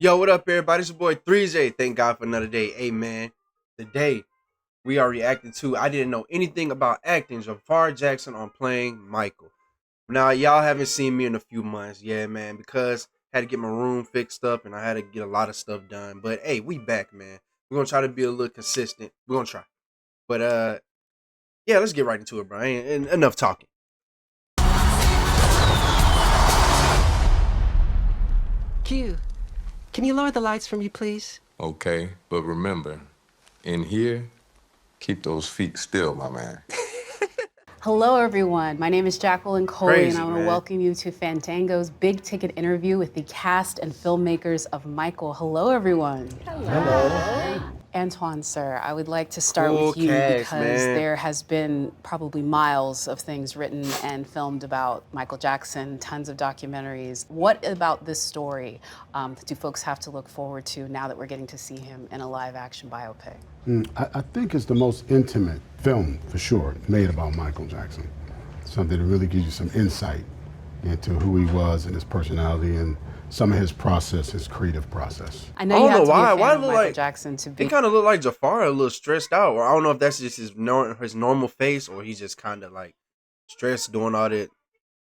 Yo, what up, everybody? It's your boy 3J. Thank God for another day. Hey, man. Today, we are reacting to I didn't know anything about acting. Jaafar Jackson on Playing Michael. Now, y'all haven't seen me in a few months. Yeah, man, because I had to get my room fixed up and I had to get a lot of stuff done. But, hey, we back, man. We're going to try to be a little consistent. We're going to try. But, yeah, let's get right into it, bro. Enough talking. Q, can you lower the lights for me, please? Okay, but remember, in here, keep those feet still, my man. Hello, everyone. My name is Jacqueline Coley, Crazy, and I want to man. welcome you to Fandango's big ticket interview with the cast and filmmakers of Michael. Hello, everyone. Hello. Antoine, sir, I would like to start Cool with you cast, because man. there has been probably miles of things written and filmed about Michael Jackson, tons of documentaries. What about this story do folks have to look forward to now that we're getting to see him in a live action biopic? I think it's the most intimate film, for sure, made about Michael Jackson. Something that really gives you some insight into who he was and his personality and some of his process, his creative process. I know I you don't have know to be why. a fan Why of look Michael like Jackson to be. It kind of looked like Jafar a little stressed out, or I don't know if that's just his normal face, or he's just kind of like stressed doing all that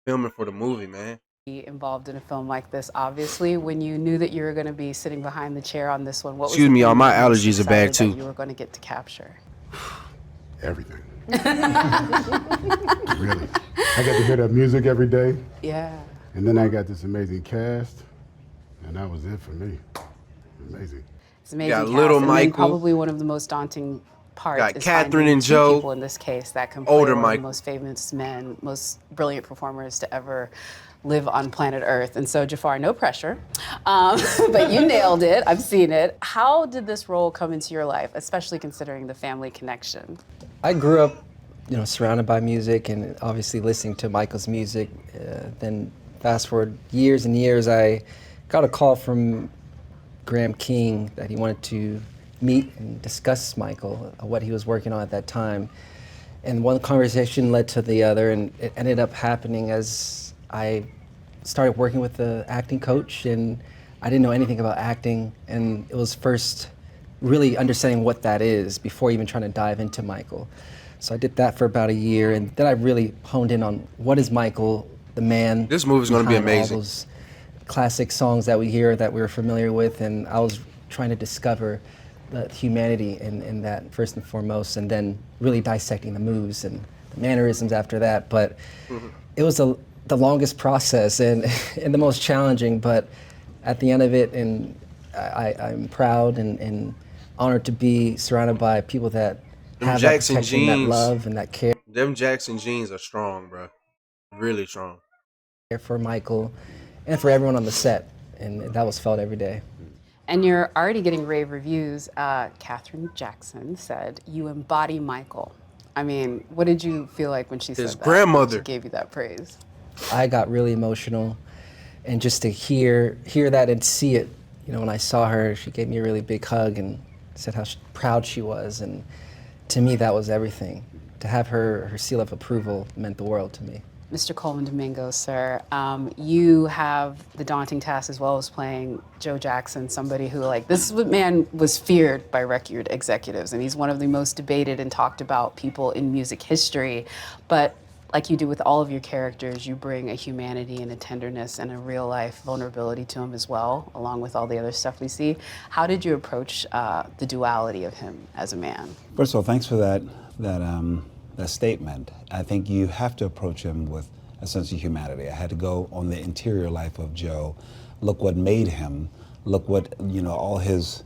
filming for the movie, man. Involved in a film like this, obviously, when you knew that you were going to be sitting behind the chair on this one, what was Excuse the me, thing y'all, my that you were most allergies are bad, excited that too. you were going to get to capture? Everything. Really. I got to hear that music every day, Yeah. and then I got this amazing cast, and that was it for me. Amazing. It's amazing. got cast. little And then Michael. probably one of the most daunting parts Got is Katherine finding and two Joe. people in this case that can play Older one of the Michael. most famous men, most brilliant performers to ever live on planet Earth. And so, Jafar, no pressure, but you nailed it. I've seen it. How did this role come into your life, especially considering the family connection? I grew up, surrounded by music and obviously listening to Michael's music. Then fast forward years and years, I got a call from Graham King that he wanted to meet and discuss Michael, what he was working on at that time. And one conversation led to the other, and it ended up happening as I started working with the acting coach, and I didn't know anything about acting, and it was first really understanding what that is before even trying to dive into Michael. So I did that for about a year, and then I really honed in on what is Michael, the man. This movie's gonna be behind amazing. All those classic songs that we hear that we're familiar with, and I was trying to discover the humanity in that first and foremost, and then really dissecting the moves and the mannerisms after that. But it was the longest process and, and the most challenging, but at the end of it, and I'm proud and honored to be surrounded by people that Them have that Jackson protection, that genes. love, and that care Them Jackson genes are strong, bro. Really strong. for Michael and for everyone on the set, and that was felt every day. And you're already getting rave reviews. Katherine Jackson said, "You embody Michael." I mean, what did you feel like when she His said that? grandmother. She gave you that praise. I got really emotional, and just to hear that and see it, when I saw her, she gave me a really big hug and said how proud she was, and to me that was everything. To have her seal of approval meant the world to me. Mr. Coleman Domingo, sir, you have the daunting task as well as playing Joe Jackson, somebody who, this man was feared by record executives, and he's one of the most debated and talked about people in music history. But like you do with all of your characters, you bring a humanity and a tenderness and a real life vulnerability to him as well, along with all the other stuff we see. How did you approach the duality of him as a man? First of all, thanks for that statement. I think you have to approach him with a sense of humanity. I had to go on the interior life of Joe, look what made him, look what, all his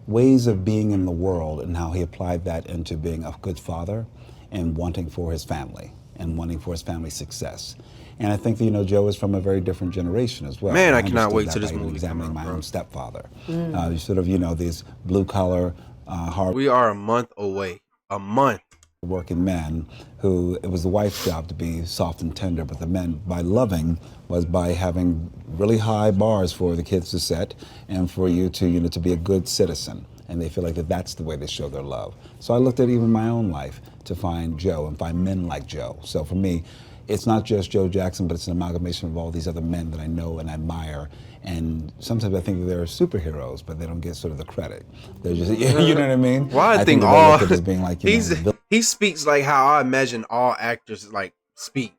ways of being in the world and how he applied that into being a good father and wanting for his family and wanting for his family's success. And I think that, Joe is from a very different generation as well. Man, I cannot understood wait that till this by even movie come examining out, my bro. own stepfather. You sort of, these blue collar, hard We are a month away. A month. working men who it was the wife's job to be soft and tender, but the men, by loving, was by having really high bars for the kids to set and for you to, to be a good citizen. and they feel like that's the way they show their love. So I looked at even my own life to find Joe and find men like Joe. So for me, it's not just Joe Jackson, but it's an amalgamation of all these other men that I know and admire. And sometimes I think that they're superheroes, but they don't get sort of the credit. They're just, you know what I mean? Well, I think they all look at it as being like, he speaks like how I imagine all actors like speak.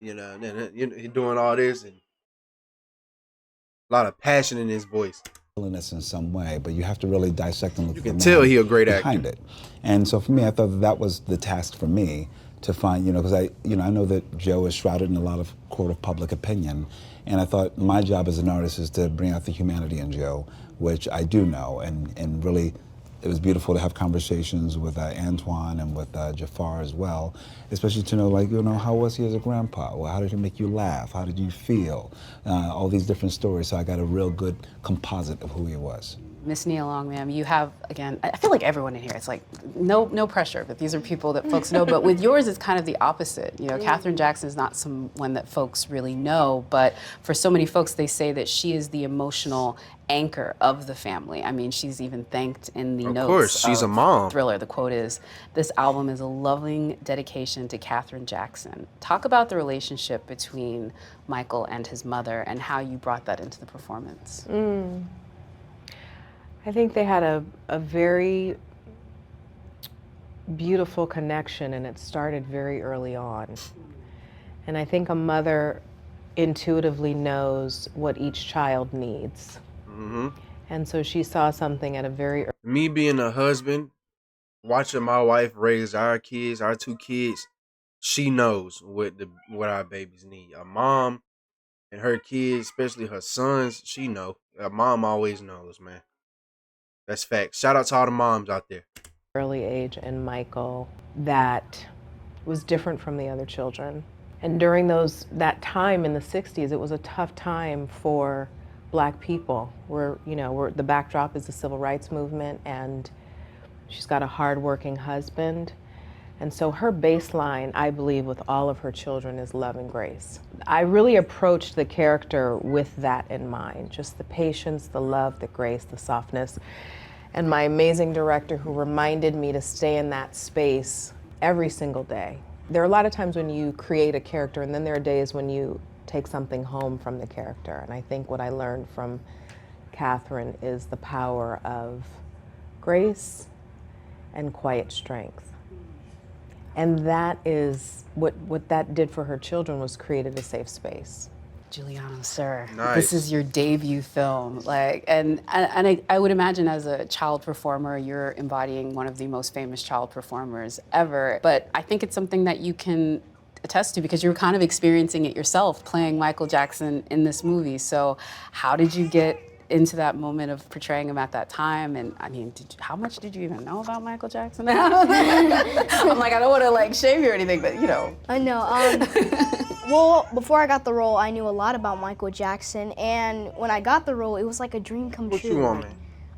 You know, and he doing all this and a lot of passion in his voice. villainous in some way, but you have to really dissect and look You at the can man tell he a great behind actor. it. And so for me, I thought that was the task for me to find, because I know that Joe is shrouded in a lot of court of public opinion, and I thought my job as an artist is to bring out the humanity in Joe, which I do know, and really it was beautiful to have conversations with Antoine and with Jaafar as well, especially to know, how was he as a grandpa? Well, how did he make you laugh? How did you feel? All these different stories, so I got a real good composite of who he was. Miss Nia Long, ma'am, you have, again, I feel like everyone in here, it's like no pressure, but these are people that folks know. But with yours, it's kind of the opposite. Katherine Jackson is not someone that folks really know, but for so many folks, they say that she is the emotional anchor of the family. I mean, she's even thanked in the notes. Of course, she's a mom. Thriller. The quote is, "This album is a loving dedication to Katherine Jackson." Talk about the relationship between Michael and his mother and how you brought that into the performance. I think they had a very beautiful connection, and it started very early on. And I think a mother intuitively knows what each child needs. And so she saw something at a very Me being a husband, watching my wife raise our kids, our two kids, she knows what our babies need. A mom and her kids, especially her sons, she know. A mom always knows, man. That's fact. Shout out to all the moms out there. early age in Michael that was different from the other children. And during that time in the 60s, it was a tough time for Black people. The backdrop is the civil rights movement, and she's got a hardworking husband. And so her baseline, I believe, with all of her children is love and grace. I really approached the character with that in mind, just the patience, the love, the grace, the softness. And my amazing director who reminded me to stay in that space every single day. There are a lot of times when you create a character, and then there are days when you take something home from the character. And I think what I learned from Katherine is the power of grace and quiet strength. And that is what that did for her children, was created a safe space. Giuliano, sir, Nice. This is your debut film. And I would imagine as a child performer, you're embodying one of the most famous child performers ever. But I think it's something that you can attest to because you were kind of experiencing it yourself, playing Michael Jackson in this movie. So how did you get into that moment of portraying him at that time? And I mean, how much did you even know about Michael Jackson? I'm like, I don't want to shame you or anything, but I know. Well, before I got the role, I knew a lot about Michael Jackson, and when I got the role, it was like a dream come What true. you want,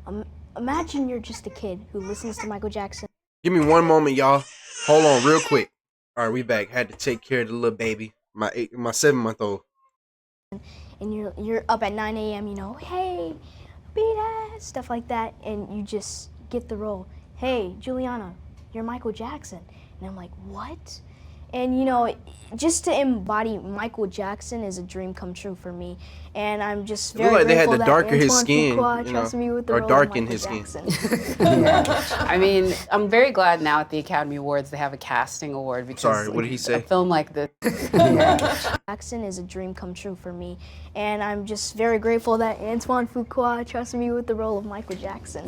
man? Imagine you're just a kid who listens to Michael Jackson. Give me one moment, y'all. Hold on real quick. All right, we back. Had to take care of the little baby, my 7-month-old. And you're up at 9 a.m., hey, beat ass, stuff like that, and you just get the role. Hey, Juliana, you're Michael Jackson. And I'm like, what? And just to embody Michael Jackson is a dream come true for me. And I'm just very Look like they had grateful to darken that his Antoine skin, Fuqua trusted me with the or role darken of his Michael skin. Jackson. I mean, I'm very glad now at the Academy Awards they have a casting award because Sorry, what did he say? A film like this. Jackson is a dream come true for me. And I'm just very grateful that Antoine Fuqua trusted me with the role of Michael Jackson.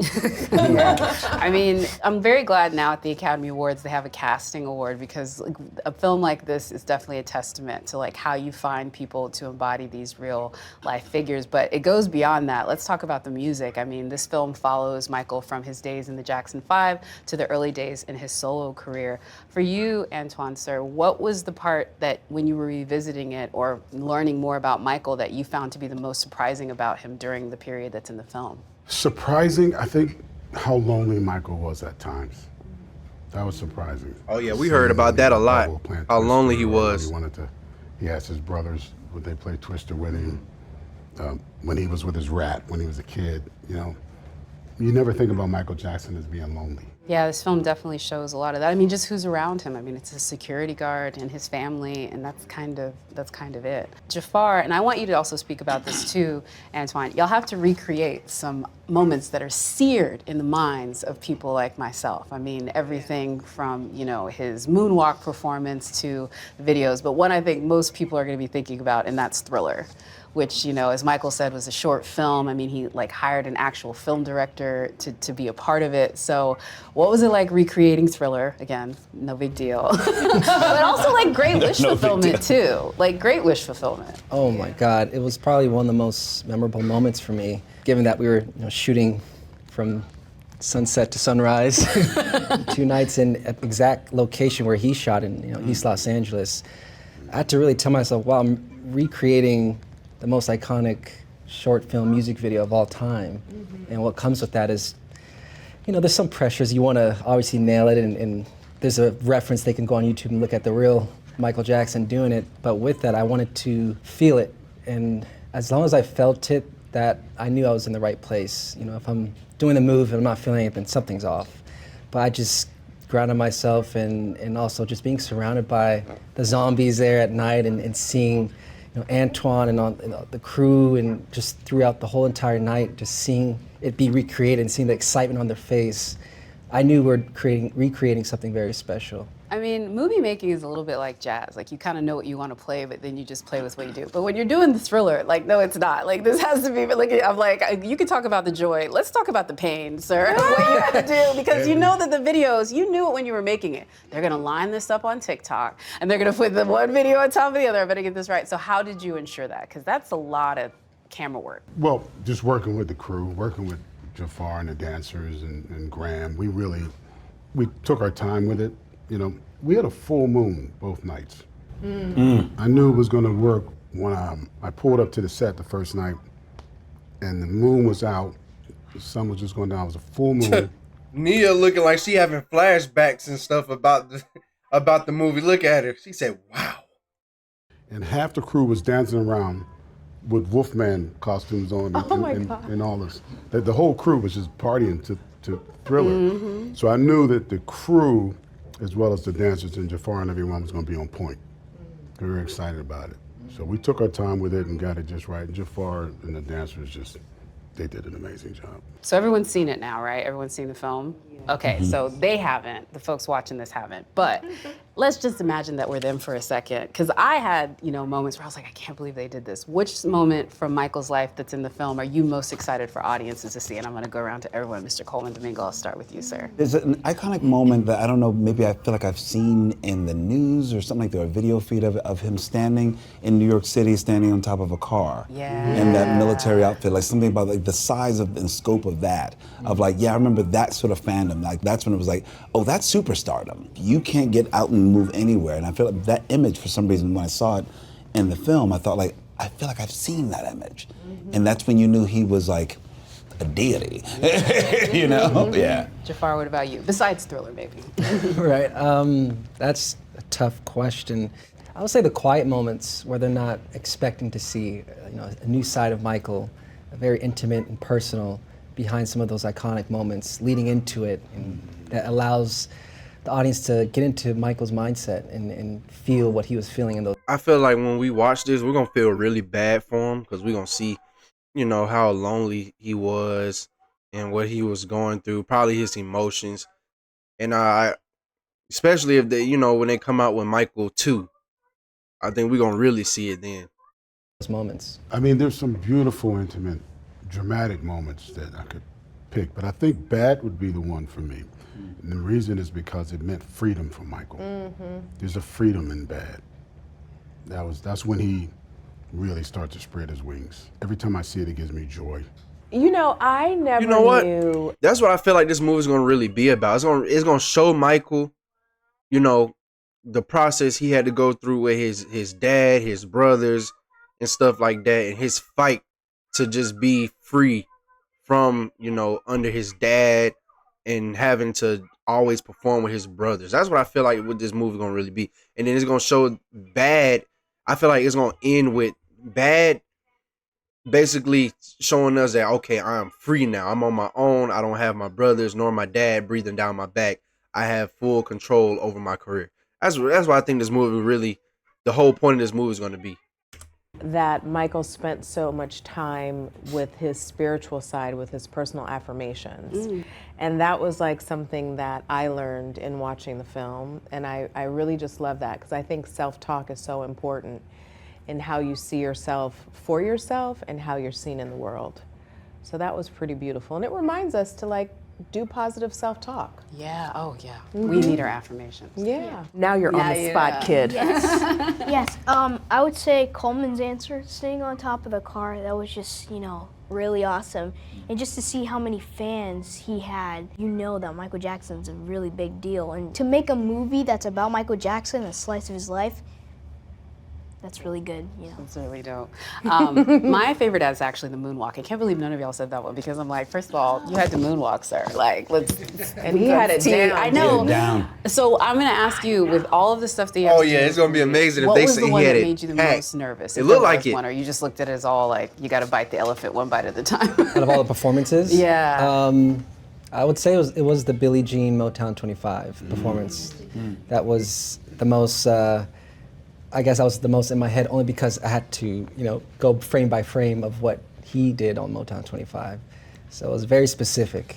I mean, I'm very glad now at the Academy Awards they have a casting award because a film like this is definitely a testament to how you find people to embody these real life figures. But it goes beyond that. Let's talk about the music. I mean, this film follows Michael from his days in the Jackson 5 to the early days in his solo career. For you, Antoine, sir, what was the part that when you were revisiting it or learning more about Michael that you found to be the most surprising about him during the period that's in the film? Surprising, I think, how lonely Michael was at times. That was surprising. Oh, yeah, we heard about that a lot, how lonely he was. He asked his brothers, would they play Twister with him? When he was with his rat, when he was a kid, you never think about Michael Jackson as being lonely. Yeah, this film definitely shows a lot of that. I mean, just who's around him. I mean, it's a security guard and his family, and that's kind of it. Jafar, and I want you to also speak about this too, Antoine. Y'all have to recreate some moments that are seared in the minds of people like myself. I mean, everything from, you know, his moonwalk performance to the videos, but one I think most people are going to be thinking about, and that's Thriller, which, you know, as Michael said, was a short film. I mean, he like hired an actual film director to be a part of it. So what was it like recreating Thriller? Again, no big deal. But also like great wish fulfillment too. Like great wish fulfillment. Oh my God, it was probably one of the most memorable moments for me, given that we were, you know, shooting from sunset to sunrise, 2 nights in an exact location where he shot in, you know, East Los Angeles. I had to really tell myself, wow, I'm recreating the most iconic short film music video of all time. And what comes with that is, you know, there's some pressures. You want to obviously nail it, and there's a reference they can go on YouTube and look at the real Michael Jackson doing it. But with that, I wanted to feel it. And as long as I felt it, that I knew I was in the right place. You know, if I'm doing the move and I'm not feeling it, then something's off. But I just grounded myself, and also just being surrounded by the zombies there at night, and seeing, you know, Antoine and all, you know, the crew, and just throughout the whole entire night, just seeing it be recreated and seeing the excitement on their face, I knew we're recreating something very special. I mean, movie making is a little bit like jazz. Like, you kind of know what you want to play, but then you just play with what you do. But when you're doing the Thriller, like, no, it's not. Like, this has to be, like, I'm like, you can talk about the joy. Let's talk about the pain, sir, what you had to do. Because you know that the videos, you knew it when you were making it. They're going to line this up on TikTok, and they're going to put the one video on top of the other. I better get this right. So how did you ensure that? Because that's a lot of camera work. Well, just working with the crew, working with Jafar and the dancers and Graham, we took our time with it. You know, we had a full moon both nights. I knew it was going to work when I pulled up to the set the first night, and the moon was out. The sun was just going down. It was a full moon. Nia looking like she having flashbacks and stuff about the movie. Look at her. She said, "Wow." And half the crew was dancing around with Wolfman costumes on, and all this. The whole crew was just partying to Thriller. So I knew that the crew, as well as the dancers and Jafar and everyone, was going to be on point. We were excited about it. So we took our time with it and got it just right. And Jafar and the dancers they did an amazing job. So everyone's seen it now, right? Everyone's seen the film? Okay, so they haven't. The folks watching this haven't. But let's just imagine that we're them for a second. Because I had, you know, moments where I was like, I can't believe they did this. Which moment from Michael's life that's in the film are you most excited for audiences to see? And I'm going to go around to everyone. Mr. Coleman Domingo, I'll start with you, sir. There's an iconic moment that I don't know, maybe I feel like I've seen in the news or something like that, or a video feed of him standing in New York City, standing on top of a car. Yeah. In that military outfit, like something about like the size of and scope of that, of like, yeah, I remember that sort of fandom. Like that's when it was like, oh, that's superstardom. You can't get out and move anywhere. And I feel like that image, for some reason, when I saw it in the film, I thought like, I feel like I've seen that image. And that's when you knew he was like a deity, you know? Yeah. Jafar, what about you? Besides Thriller, maybe. Right, that's a tough question. I would say the quiet moments where they're not expecting to see, you know, a new side of Michael, very intimate and personal, behind some of those iconic moments, leading into it, and that allows the audience to get into Michael's mindset and feel what he was feeling in those. I feel like when we watch this, we're gonna feel really bad for him because we're gonna see, you know, how lonely he was and what he was going through, probably his emotions, and especially if they, you know, when they come out with Michael 2, I think we're gonna really see it then. Those moments. I mean, there's some beautiful, intimate, dramatic moments that I could pick, but I think Bad would be the one for me. And the reason is because it meant freedom for Michael. There's a freedom in Bad. That's when he really starts to spread his wings. Every time I see it, it gives me joy. You know, I never You know what? knew. That's what I feel like this movie's gonna really be about. It's gonna show Michael, you know, the process he had to go through with his dad, his brothers, and stuff like that, and his fight to just be free from, you know, under his dad and having to always perform with his brothers. That's what I feel like what this movie gonna really be. And then it's gonna show Bad. I feel like it's gonna end with Bad. basically showing us that, okay, I am free now. I'm on my own. I don't have my brothers nor my dad breathing down my back. I have full control over my career. That's why I think this movie really, the whole point of this movie is going to be. That Michael spent so much time with his spiritual side, with his personal affirmations. And that was like something that I learned in watching the film. And I really just love that, because I think self-talk is so important in how you see yourself for yourself and how you're seen in the world. So that was pretty beautiful. And it reminds us to like do positive self-talk. Yeah, oh yeah. We need our affirmations. Yeah. Now you're on Now the you- spot, kid. Yes. I would say Coleman's answer, sitting on top of the car, that was just, really awesome. And just to see how many fans he had, that Michael Jackson's a really big deal. And to make a movie that's about Michael Jackson, a slice of his life, that's really good, It's really dope. My favorite is actually the moonwalk. I can't believe none of y'all said that one, because I'm like, first of all, you had the moonwalk, sir. Like, And he had it down. I know. Down. So I'm gonna ask you, with all of the stuff that you have Oh to yeah, do it's gonna be with the movie, amazing if what they was say the he one had that it made you the packed. most nervous? It If looked there like was it. one, or you just looked at it as all like, you gotta bite the elephant one bite at a time? Out of all the performances, Yeah. I would say it was the Billie Jean Motown 25 performance. That was the most. I guess I was the most in my head, only because I had to, go frame by frame of what he did on Motown 25. So it was very specific.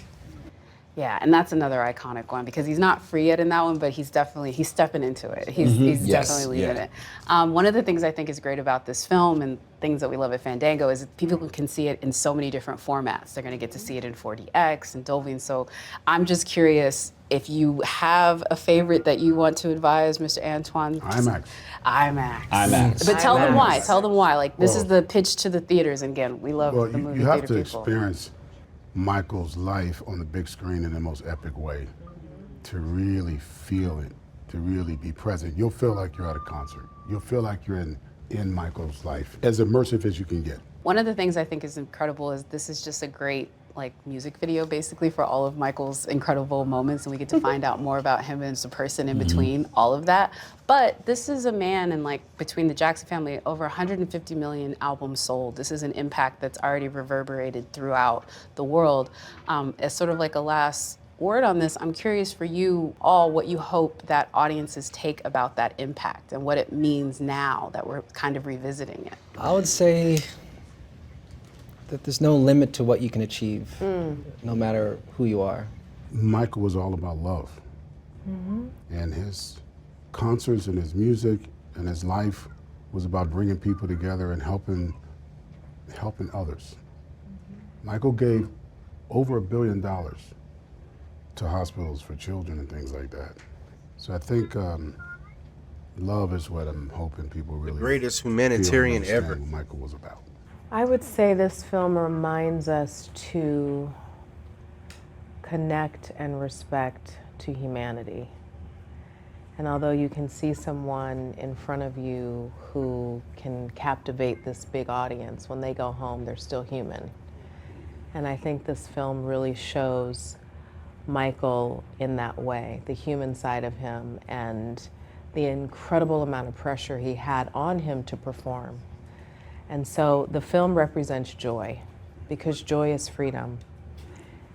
Yeah, and that's another iconic one, because he's not free yet in that one, but he's stepping into it. He's Yes, definitely leading yeah. it. One of the things I think is great about this film, and things that we love at Fandango, is that people can see it in so many different formats. They're going to get to see it in 4DX and Dolby, and so I'm just curious if you have a favorite that you want to advise, Mr. Antoine. IMAX. IMAX. But tell them why. IMAX. Tell them why. Like, this is Well- the pitch to the theaters, and again, we love Well, the movie you have theater to people. experience Michael's life on the big screen in the most epic way to really feel it, to really be present. You'll feel like you're at a concert. You'll feel like you're in Michael's life, as immersive as you can get. One of the things I think is incredible is this is just a great music video, basically, for all of Michael's incredible moments, and we get to find out more about him as a person in between all of that. But this is a man, and between the Jackson family, over 150 million albums sold. This is an impact that's already reverberated throughout the world. As sort of like a last word on this, I'm curious for you all what you hope that audiences take about that impact and what it means now that we're kind of revisiting it. I would say that there's no limit to what you can achieve, no matter who you are. Michael was all about love. And his concerts and his music and his life was about bringing people together and helping others. Michael gave over $1 billion to hospitals for children and things like that. So I think love is what I'm hoping people really Greatest feel and humanitarian understand ever. what Michael was about. I would say this film reminds us to connect and respect to humanity. And although you can see someone in front of you who can captivate this big audience, when they go home, they're still human. And I think this film really shows Michael in that way, the human side of him, and the incredible amount of pressure he had on him to perform. And so the film represents joy, because joy is freedom.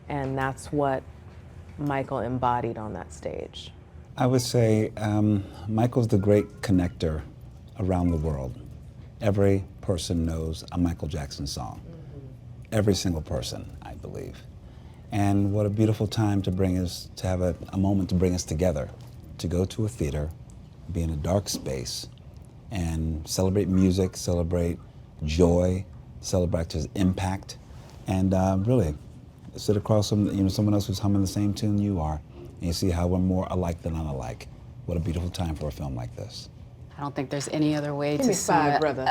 And that's what Michael embodied on that stage. I would say Michael's the great connector around the world. Every person knows a Michael Jackson song. Every single person, I believe. And what a beautiful time to have a moment to bring us together, to go to a theater, be in a dark space, and celebrate music, celebrate joy, celebrate his impact, and really sit across someone else who's humming the same tune you are, and you see how we're more alike than unalike. What a beautiful time for a film like this. I don't think there's any other way Give to me sum five, it. brother.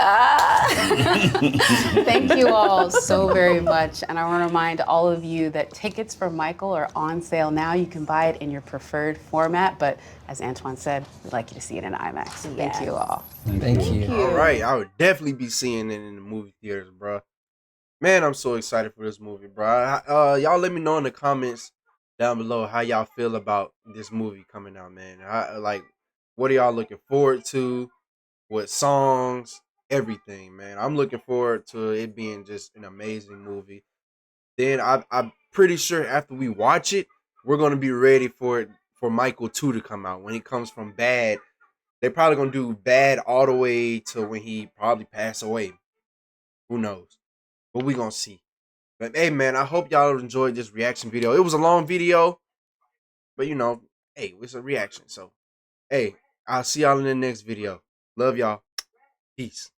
Thank you all so very much. And I want to remind all of you that tickets for Michael are on sale now. You can buy it in your preferred format, but as Antoine said, we'd like you to see it in IMAX. Thank you all. Thank you. All right, I would definitely be seeing it in the movie theaters, bro. Man, I'm so excited for this movie, bro. Y'all let me know in the comments down below how y'all feel about this movie coming out, man. What are y'all looking forward to? What songs? everything, man. I'm looking forward to it being just an amazing movie. Then I'm pretty sure after we watch it, we're gonna be ready for it for Michael 2 to come out. When he comes from bad, they're probably gonna do bad all the way to when he probably pass away. Who knows? But we gonna see. But hey, man, I hope y'all enjoyed this reaction video. It was a long video, but you know, hey, it's a reaction. So, hey, I'll see y'all in the next video. Love y'all. Peace.